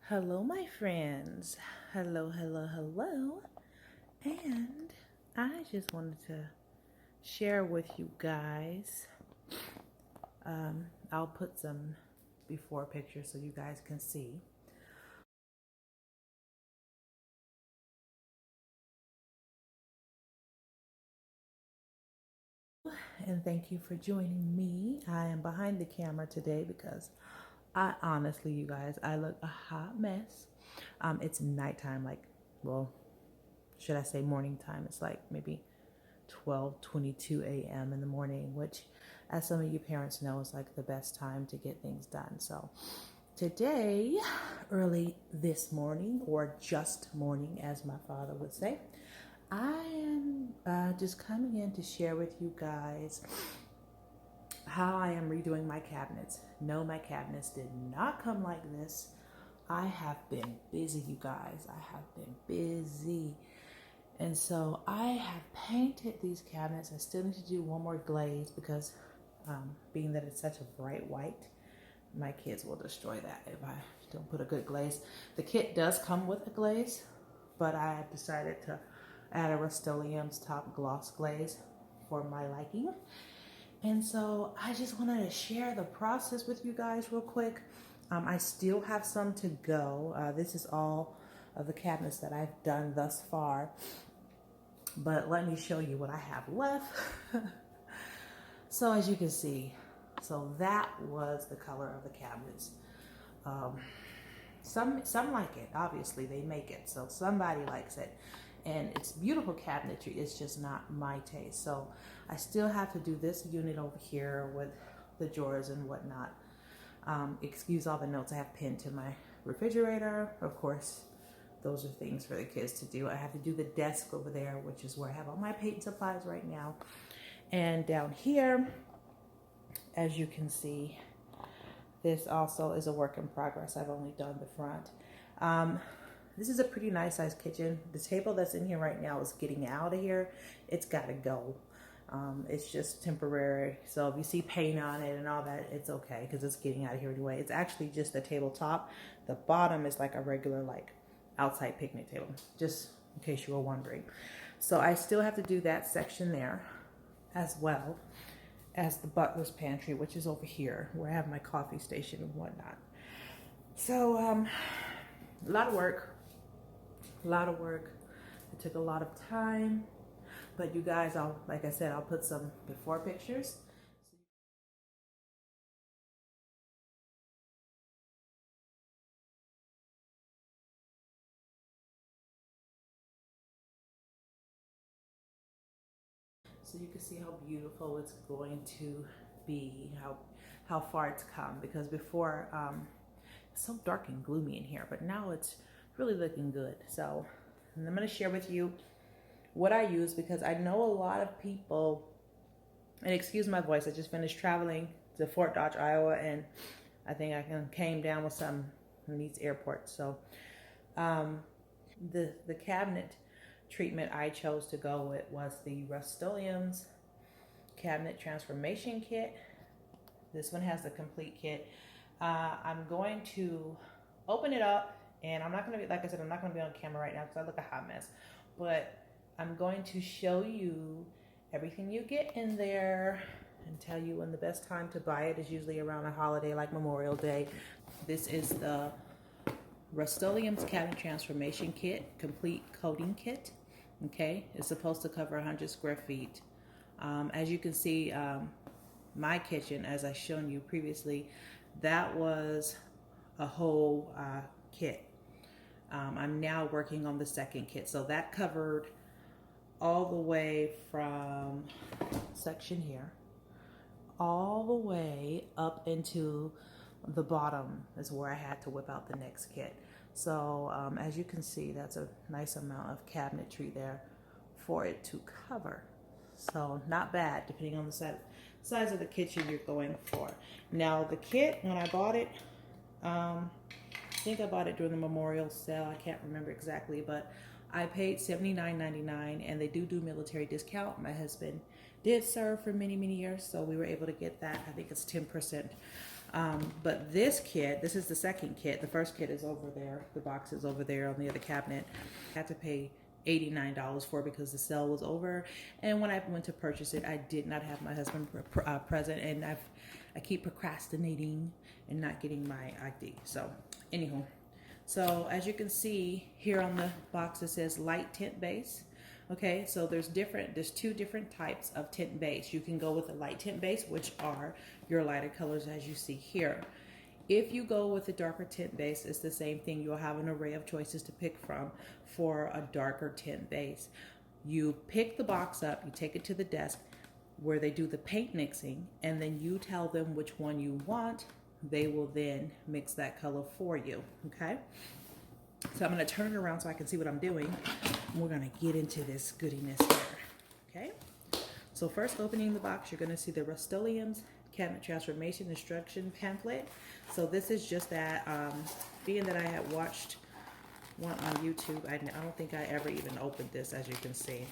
Hello, my friends. Hello, hello, hello. And I just wanted to share with you guys. I'll put some before pictures so you guys can see. And thank you for joining me. I am behind the camera today because I honestly, you guys, I look a hot mess. It's nighttime, well, should I say morning time? It's like maybe 12:22 a.m. in the morning, which, as some of you parents know, is like the best time to get things done. So today, early this morning, or just morning, as my father would say, I am just coming in to share with you guys how I am redoing my cabinets. No, my cabinets did not come like this. I have been busy, you guys. I have been busy. And so I have painted these cabinets. I still need to do one more glaze because being that it's such a bright white, my kids will destroy that if I don't put a good glaze. The kit does come with a glaze, but I have decided to add a Rustoleum's top gloss glaze for my liking. And so I just wanted to share the process with you guys real quick. I still have some to go. This is all of the cabinets that I've done thus far. But let me show you what I have left. So as you can see, so that was the color of the cabinets. Some like it, obviously they make it, so somebody likes it. And it's beautiful cabinetry, it's just not my taste. So I still have to do this unit over here with the drawers and whatnot. Excuse all the notes I have pinned to my refrigerator. Of course, those are things for the kids to do. I have to do the desk over there, which is where I have all my paint supplies right now. And down here, as you can see, this also is a work in progress. I've only done the front. This is a pretty nice sized kitchen. The table that's in here right now is getting out of here. It's got to go. It's just temporary. So if you see paint on it and all that, it's okay because it's getting out of here anyway. It's actually just a tabletop. The bottom is like a regular outside picnic table, just in case you were wondering. So I still have to do that section there, as well as the butler's pantry, which is over here where I have my coffee station and whatnot. So a lot of work. It took a lot of time, but you guys, like I said, I'll put some before pictures. So you can see how beautiful it's going to be, how far it's come. Because before, it's so dark and gloomy in here, but now it's really looking good. So I'm going to share with you what I use, because I know a lot of people, and excuse my voice, I just finished traveling to Fort Dodge, Iowa, and I think I came down with some from these airports. So the cabinet treatment I chose to go with was the Rustoleum's cabinet transformation kit. This one has the complete kit. I'm going to open it up, and I'm not going to be, like I said, I'm not going to be on camera right now because I look a hot mess, but I'm going to show you everything you get in there and tell you when the best time to buy it is usually around a holiday like Memorial Day. This is the Rustoleum's Cabinet Transformation Kit, complete coating kit. Okay, it's supposed to cover 100 square feet. As you can see, my kitchen, as I shown you previously, that was a whole kit. I'm now working on the second kit. So that covered all the way from section here, all the way up into the bottom is where I had to whip out the next kit. So as you can see, that's a nice amount of cabinetry there for it to cover. So not bad, depending on the size of the kitchen you're going for. Now the kit, when I bought it, I think I bought it during the memorial sale. I can't remember exactly, but I paid $79.99, and they do military discount. My husband did serve for many years, so we were able to get that. I think it's 10% But this kit, this is the second kit. The first kit is over there. The box is over there on the other cabinet. I had to pay $89 for it because the sale was over. And when I went to purchase it, I did not have my husband present, and I keep procrastinating and not getting my ID. So, anywho. So, as you can see here on the box, it says light tint base. Okay, so there's two different types of tint base. You can go with a light tint base, which are your lighter colors as you see here. If you go with a darker tint base, it's the same thing. You'll have an array of choices to pick from for a darker tint base. You pick the box up, you take it to the desk where they do the paint mixing, and then you tell them which one you want. They will then mix that color for you, okay? So I'm gonna turn it around so I can see what I'm doing. And we're gonna get into this goodiness here, okay? So first, opening the box, you're gonna see the Rustoleum's cabinet transformation instruction pamphlet. So this is just that, being that I had watched one on YouTube, I don't think I ever even opened this, as you can see.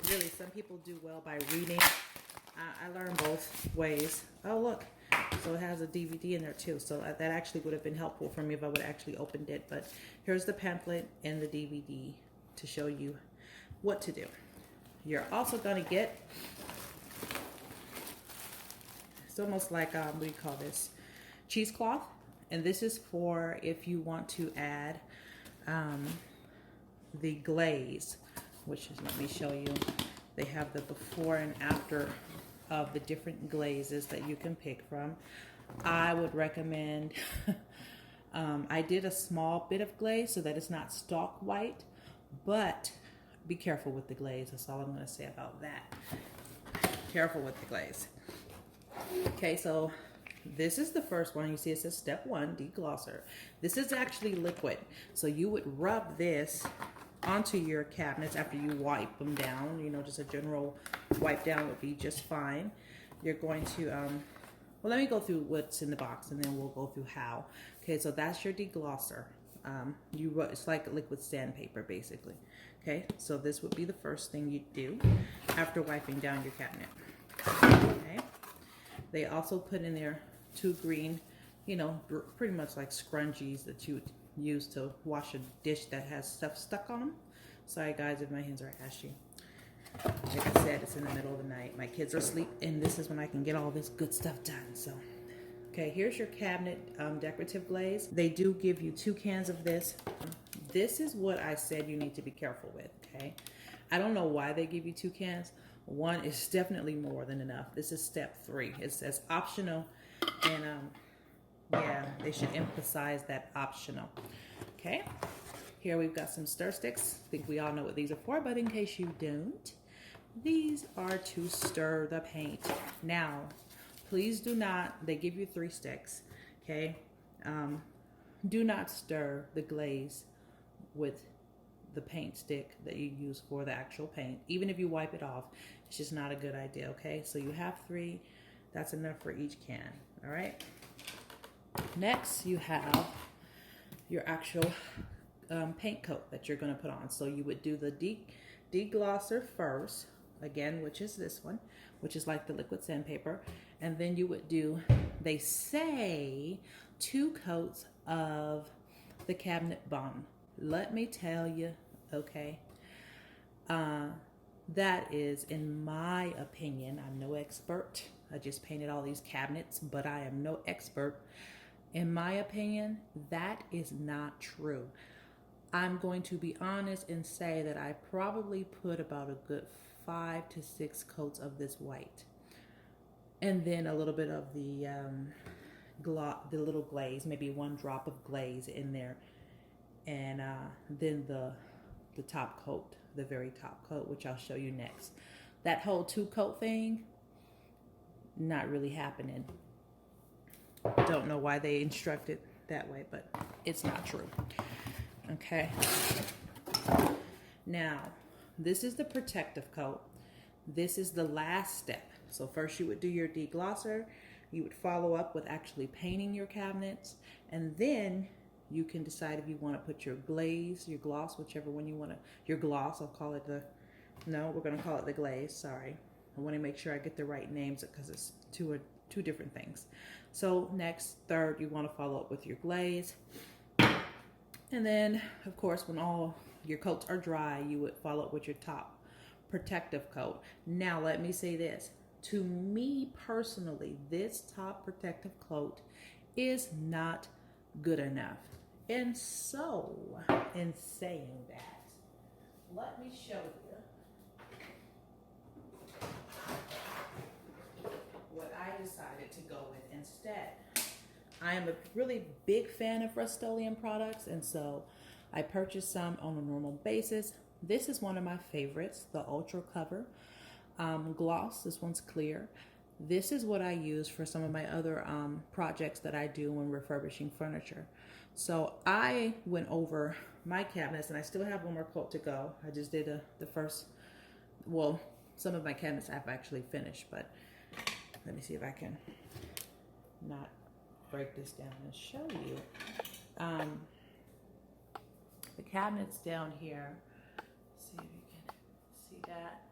Really, some people do well by reading. I learned both ways. Oh, look. So it has a DVD in there too. So that actually would have been helpful for me if I would have actually opened it. But here's the pamphlet and the DVD to show you what to do. You're also going to get, it's almost like, what do you call this? Cheesecloth. And this is for if you want to add the glaze, which is, let me show you. They have the before and after of the different glazes that you can pick from. I would recommend, I did a small bit of glaze so that it's not stark white, but be careful with the glaze. That's all I'm going to say about that. Careful with the glaze. Okay, so this is the first one. You see it says step 1, deglosser. This is actually liquid. So you would rub this onto your cabinets after you wipe them down. You know, just a general wipe down would be just fine. You're going to, well, let me go through what's in the box and then we'll go through how. Okay, so that's your deglosser. It's like liquid sandpaper basically. Okay, so this would be the first thing you do after wiping down your cabinet. Okay, they also put in there 2 green, you know, pretty much like scrunchies that you would use to wash a dish that has stuff stuck on them. Sorry guys if my hands are ashy. Like I said, it's in the middle of the night. My kids are asleep and this is when I can get all this good stuff done. So, okay, here's your cabinet decorative glaze. They do give you 2 cans of this. This is what I said you need to be careful with, okay? I don't know why they give you 2 cans. 1 is definitely more than enough. This is step 3. It says optional, and yeah, they should emphasize that optional. Okay, here we've got some stir sticks. I think we all know what these are for, but in case you don't, these are to stir the paint. Now, please do not, they give you 3 sticks, okay? Do not stir the glaze with the paint stick that you use for the actual paint. Even if you wipe it off, it's just not a good idea, okay? So you have 3, that's enough for each can, all right? Next, you have your actual paint coat that you're going to put on. So you would do the deglosser first, again, which is this one, which is like the liquid sandpaper. And then you would do, they say, 2 coats of the cabinet balm. Let me tell you, okay, that is, in my opinion, I'm no expert. I just painted all these cabinets, but I am no expert. In my opinion, that is not true. I'm going to be honest and say that I probably put about a good 5 to 6 coats of this white. And then a little bit of the little glaze, maybe 1 drop of glaze in there. And then the top coat, the very top coat, which I'll show you next. That whole 2-coat thing, not really happening. Don't know why they instructed that way, but it's not true. Okay. Now, this is the protective coat. This is the last step. So first you would do your deglosser. You would follow up with actually painting your cabinets. And then you can decide if you want to put your glaze, your gloss, whichever one you want to, your gloss, I'll call it no, we're going to call it the glaze, sorry. I want to make sure I get the right names because it's 2 two different things. So next, third, you want to follow up with your glaze. And then, of course, when all your coats are dry, you would follow up with your top protective coat. Now, let me say this. To me personally, this top protective coat is not good enough. And so, in saying that, let me show you what I decided to go with instead. I am a really big fan of Rustoleum products, and so I purchased some on a normal basis. This is one of my favorites, the Ultra Cover Gloss. This one's clear. This is what I use for some of my other projects that I do when refurbishing furniture. So I went over my cabinets, and I still have one more coat to go. I just did the first, well, some of my cabinets I've actually finished, but let me see if I can not break this down and show you. The cabinets down here, see if you can see that.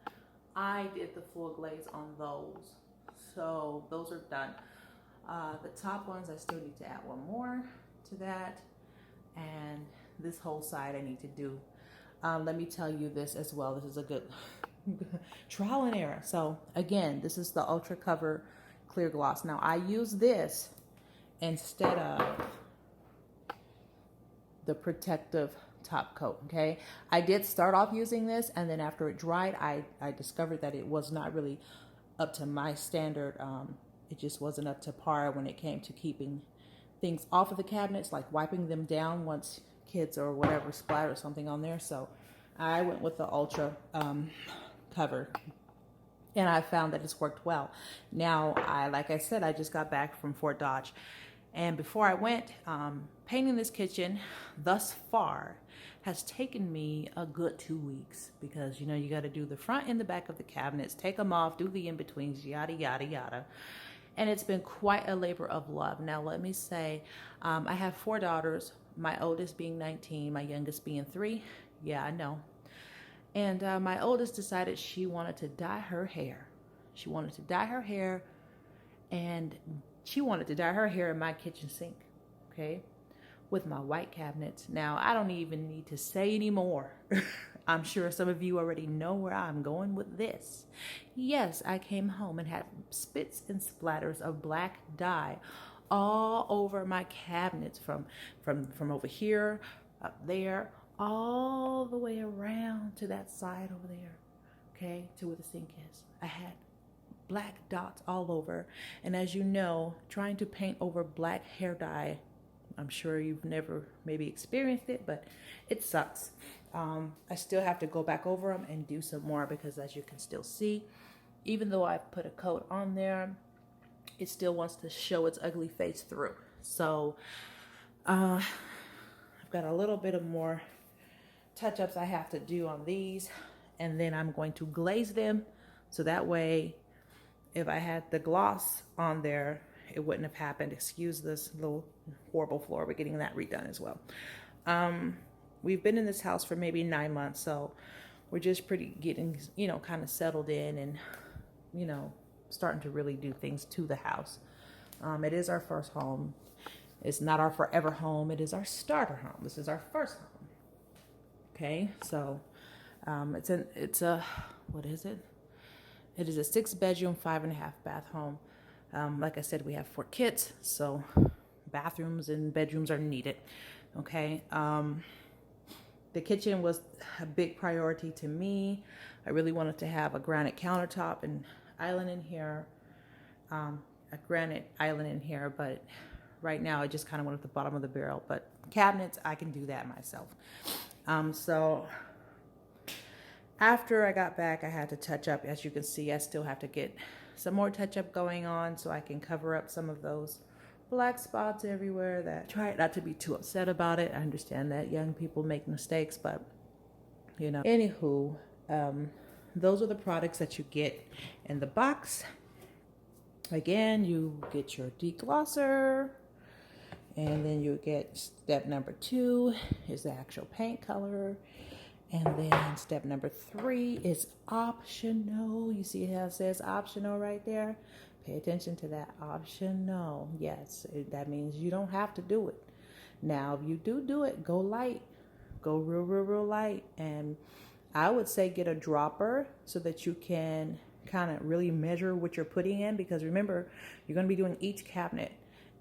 I did the full glaze on those, so those are done. The top ones, I still need to add one more to that, and this whole side I need to do. Let me tell you this as well. This is a good trial and error. So again, this is the Ultra Cover Clear Gloss. Now I use this instead of the protective top coat, okay? I did start off using this, and then after it dried, I discovered that it was not really up to my standard. It just wasn't up to par when it came to keeping things off of the cabinets, like wiping them down once kids or whatever splatter something on there. So I went with the Ultra Cover, and I found that it's worked well. Now, like I said, I just got back from Fort Dodge, and before I went, painting this kitchen thus far has taken me a good 2 weeks, because you know you got to do the front and the back of the cabinets, take them off, do the in-betweens, yada yada yada, and it's been quite a labor of love. Now let me say, I have 4 daughters, my oldest being 19, my youngest being 3. Yeah, I know. And my oldest decided she wanted to dye her hair. She wanted to dye her hair, and she wanted to dye her hair in my kitchen sink, okay, with my white cabinets. Now, I don't even need to say anymore. I'm sure some of you already know where I'm going with this. Yes, I came home and had spits and splatters of black dye all over my cabinets, from over here, up there, all the way around to that side over there, okay, to where the sink is. I had black dots all over. And as you know, trying to paint over black hair dye, I'm sure you've never maybe experienced it, but it sucks. I still have to go back over them and do some more, because as you can still see, even though I've put a coat on there, it still wants to show its ugly face through. So I've got a little bit of more touch-ups I have to do on these, and then I'm going to glaze them, so that way if I had the gloss on there, it wouldn't have happened. Excuse this little horrible floor. We're getting that redone as well. We've been in this house for maybe 9 months, so we're just pretty getting, you know, kind of settled in, and, you know, starting to really do things to the house. It is our first home. It's not our forever home. It is our starter home. This is our first home. Okay, so it's a what is it? It is a 6-bedroom, 5.5 bath home. Like I said, we have 4 kids, so bathrooms and bedrooms are needed. Okay. The kitchen was a big priority to me. I really wanted to have a granite countertop and island in here, a granite island in here, but right now I just kind of went at the bottom of the barrel. But cabinets, I can do that myself. So after I got back, I had to touch up. As you can see, I still have to get some more touch up going on so I can cover up some of those black spots everywhere. That try not to be too upset about it. I understand that young people make mistakes, but you know. Anywho, those are the products that you get in the box. Again, you get your deglosser, and then you get step number 2 is the actual paint color. And then step number 3 is optional. You see how it says optional right there? Pay attention to that option. No, yes, that means you don't have to do it. Now, if you do it, go light. Go real light. And I would say get a dropper so that you can kind of really measure what you're putting in, because remember, you're going to be doing each cabinet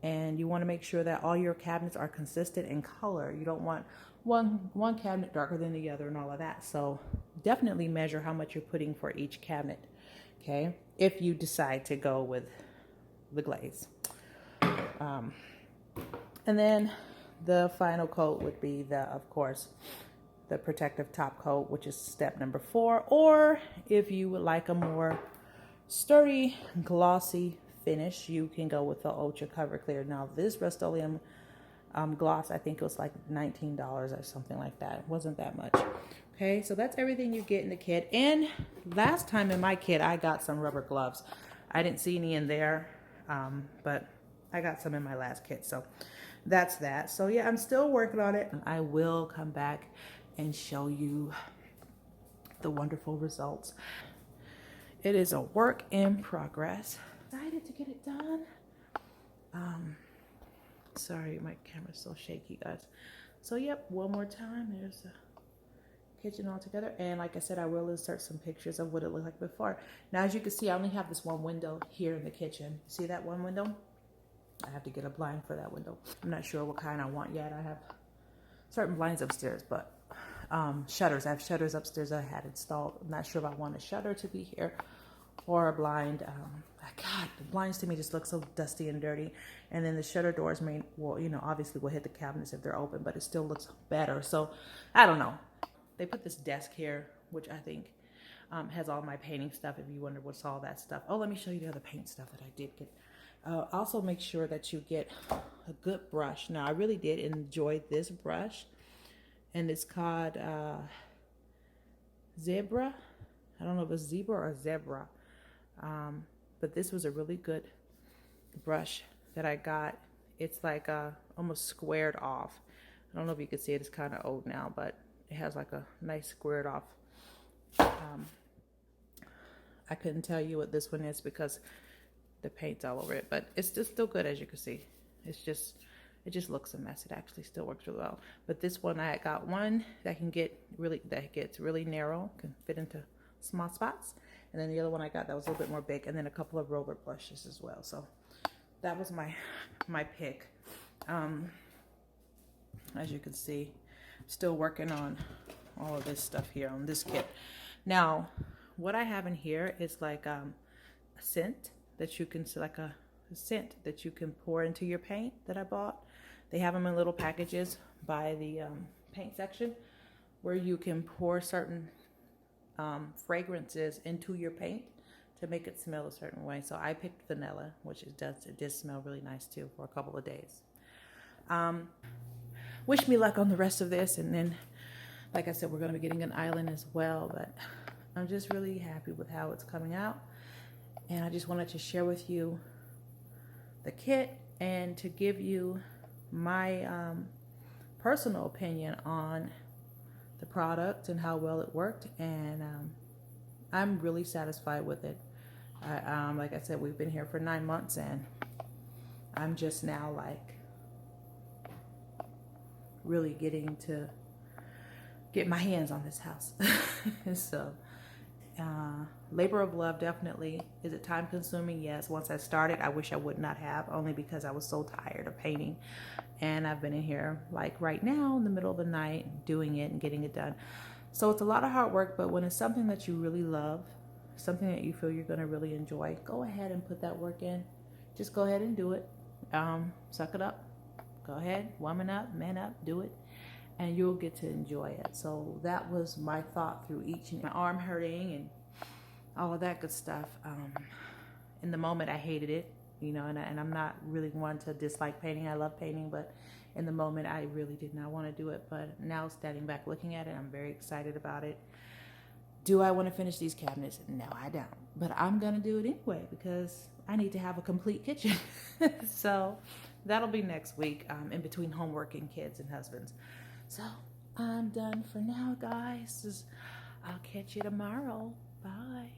and you want to make sure that all your cabinets are consistent in color. You don't want one cabinet darker than the other and all of that. So definitely measure how much you're putting for each cabinet, okay, if you decide to go with the glaze. And then the final coat would be of course, the protective top coat, which is step number 4. Or if you would like a more sturdy, glossy finish, you can go with the Ultra Cover Clear. Now, this Rustoleum gloss, I think it was like $19 or something like that. It wasn't that much. Okay, so that's everything you get in the kit. And last time in my kit, I got some rubber gloves. I didn't see any in there, but I got some in my last kit. So that's that. So yeah, I'm still working on it. I will come back and show you the wonderful results. It is a work in progress. Excited to get it done. Sorry, my camera's so shaky, guys. So yep, one more time. There's the kitchen all together. And like I said, I will insert some pictures of what it looked like before. Now, as you can see, I only have this one window here in the kitchen. See that one window? I have to get a blind for that window. I'm not sure what kind I want yet. I have certain blinds upstairs, but shutters. I have shutters upstairs that I had installed. I'm not sure if I want a shutter to be here or a blind. God, the blinds to me just look so dusty and dirty. And then the shutter doors well, you know, obviously will hit the cabinets if they're open, but it still looks better. So I don't know. They put this desk here, which I think has all my painting stuff. If you wonder what's all that stuff. Oh, let me show you the other paint stuff that I did get. Also make sure that you get a good brush. Now, I really did enjoy this brush, and it's called Zebra. I don't know if it's zebra or zebra, but this was a really good brush that I got. It's like almost squared off. I don't know if you can see it. It's kind of old now, but it has like a nice squared off. I couldn't tell you what this one is because the paint's all over it, but it's just still good, as you can see. It just looks a mess. It actually still works really well. But this one, I got one that gets really narrow, can fit into small spots. And then the other one I got that was a little bit more big, and then a couple of roller brushes as well. So that was my pick. As you can see, still working on all of this stuff here on this kit. Now, what I have in here is like a scent that you can select, a scent that you can pour into your paint that I bought. They have them in little packages by the paint section where you can pour certain fragrances into your paint to make it smell a certain way. So I picked vanilla, which it did smell really nice too for a couple of days. Wish me luck on the rest of this, and then like I said, we're going to be getting an island as well, but I'm just really happy with how it's coming out. And I just wanted to share with you the kit and to give you my personal opinion on the product and how well it worked. And I'm really satisfied with it. Like I said, we've been here for 9 months, and I'm just now like really getting to get my hands on this house. So labor of love, definitely. Is it time consuming? Yes. Once I started, I wish I would not have, only because I was so tired of painting. And I've been in here like right now in the middle of the night doing it and getting it done. So it's a lot of hard work, but when it's something that you really love, something that you feel you're going to really enjoy, go ahead and put that work in. Just go ahead and do it. Suck it up. Go ahead, woman up, man up, do it. And you'll get to enjoy it. So that was my thought through each, and my arm hurting and all of that good stuff. In the moment, I hated it, you know, and I'm not really one to dislike painting. I love painting, but in the moment, I really did not want to do it. But now, standing back looking at it, I'm very excited about it. Do I want to finish these cabinets? No, I don't. But I'm going to do it anyway because I need to have a complete kitchen. So that'll be next week, in between homework and kids and husbands. So I'm done for now, guys. I'll catch you tomorrow. Bye.